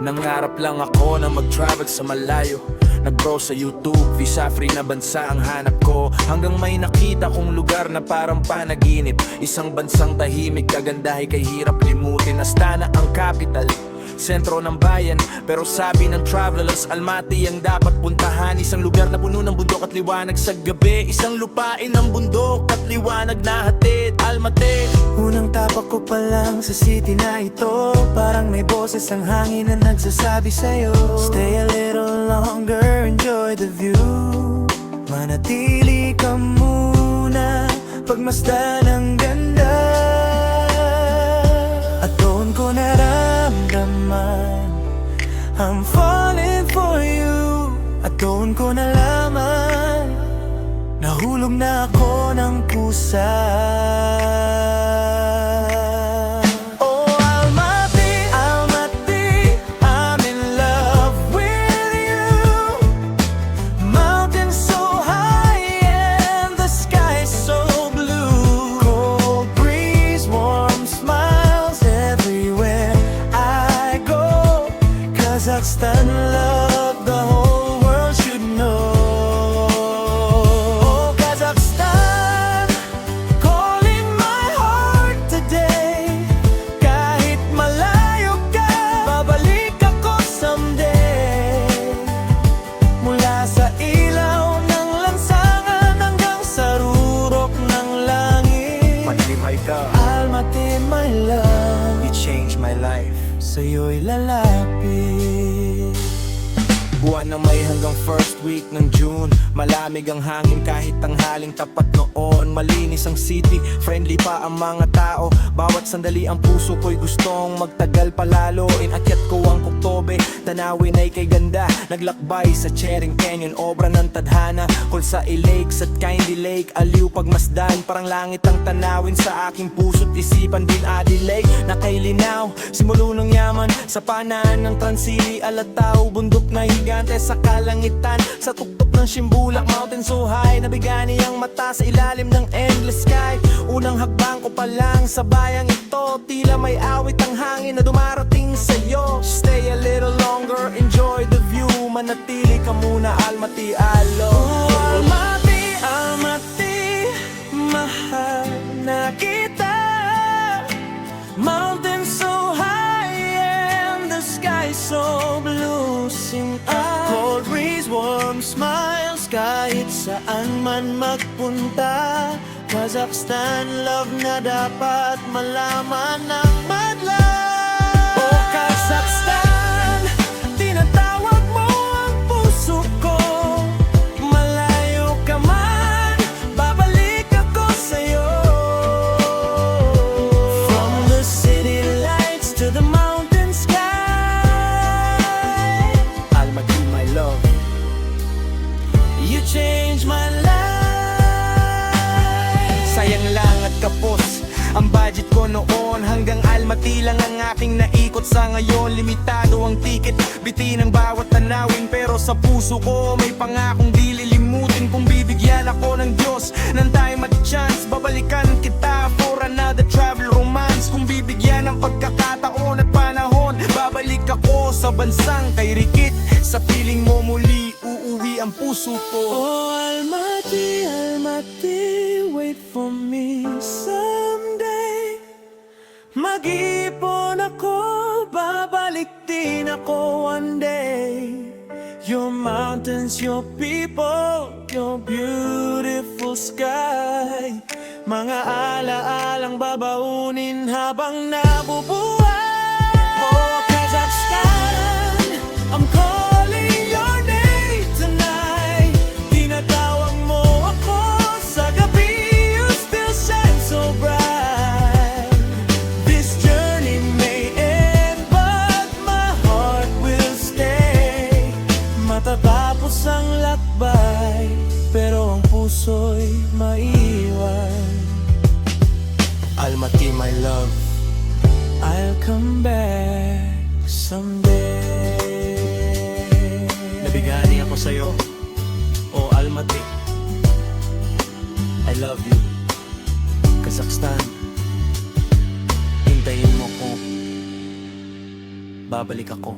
Nangarap lang ako na mag-travel sa malayo. Nag-grow sa YouTube, visa free na bansa ang hanap ko. Hanggang may nakita kong lugar na parang panaginip. Isang bansang tahimik, kagandahay kay hirap limutin. Astana ang capital, sentro ng bayan. Pero sabi ng travelers, Almaty ang dapat puntahan. Isang lugar na puno ng bundok at liwanag sa gabi. Isang lupain ng bundok at liwanag na hatid, Almaty. Unang tapak ko pa lang sa city na ito, parang may boses ang hangin na nagsasabi sa'yo, stay a little longer, enjoy the view. Manatili ka muna, pagmasdan ang ganda. At doon ko naramdaman, I'm falling for you. At doon ko nalaman, nahulog na ako ng pusa. Oh Almaty, Almaty, I'm in love with you. Mountains so high and the sky so blue. Cold breeze, warm smiles everywhere I go. Kazakhstan love, the whole world should know. Almaty, my love, you changed my life. Sa'yo'y lalapit. Buwan na may hanggang first week ng June. Malamig ang hangin kahit tanghaling tapat noon. Malinis ang city, friendly pa ang mga tao. Bawat sandali ang puso ko'y gustong magtagal palalo. Inakyat ko ang Kuktobe, tanawin ay kay ganda. Naglakbay sa Chering Canyon, obra ng tadhana. Kulsai Lakes at Kindy Lake, aliw pagmasdan. Parang langit ang tanawin sa aking puso't isipan. Din Adelaide na kay linaw, simulo ng yaman. Sa panaan ng Transili, Alataw, bundok na higante sa kalangitan. Sa tuktok ng Shimbulak, mountain so high, nabigani ang mata sa ilalim ng endless sky. Unang hakbang ko pa lang sa bayang ito, tila may awit ang hangin na dumarating sa'yo. Stay a little longer, enjoy the view. Manatili ka muna, Almaty, alo. Oh Almaty, Almaty, mahal na kita. Mountains so high and the sky so blue. Cold breeze, warm smiles, kahit saan man magpunta. Kazakhstan love na dapat malaman ng madla. Oh Kazakhstan, tinatawag mo ang puso ko. Malayo ka man, babalik ako sa'yo. From the city lights to the mountain sky. Almaty, my love, you changed my life. sayang lang at kapos ang budget ko noon. Hanggang Almaty lang ang aking naikot. Sa ngayon, limitado ang ticket, biti ng bawat tanawin. Pero sa puso ko, may pangakong di lilimutin. Kung bibigyan ako ng Diyos ng time at chance, babalikan kita for another travel romance. Kung bibigyan ng pagkakataon at panahon, babalik ako sa bansang kay Rikit. Sa piling mo muli, uuwi ang puso ko. Oh Almaty, Almaty, wait for me someday. Mag-ipon ako, babalik din ako one day. Your mountains, your people, your beautiful sky. Mga alaalang babaunin habang nabubuhay. Oh Kazakhstan, I'm calling your name tonight. Tinatawag mo ako sa gabi, you still shine so bright. This journey may end, but my heart will stay. Matatapos ang lakbay, pero ang puso'y maiwan. Almaty, my love, I'll come back someday. nabigani ako sa'yo. Oh Almaty, I love you. Kazakhstan, hintayin mo ko, babalik ako.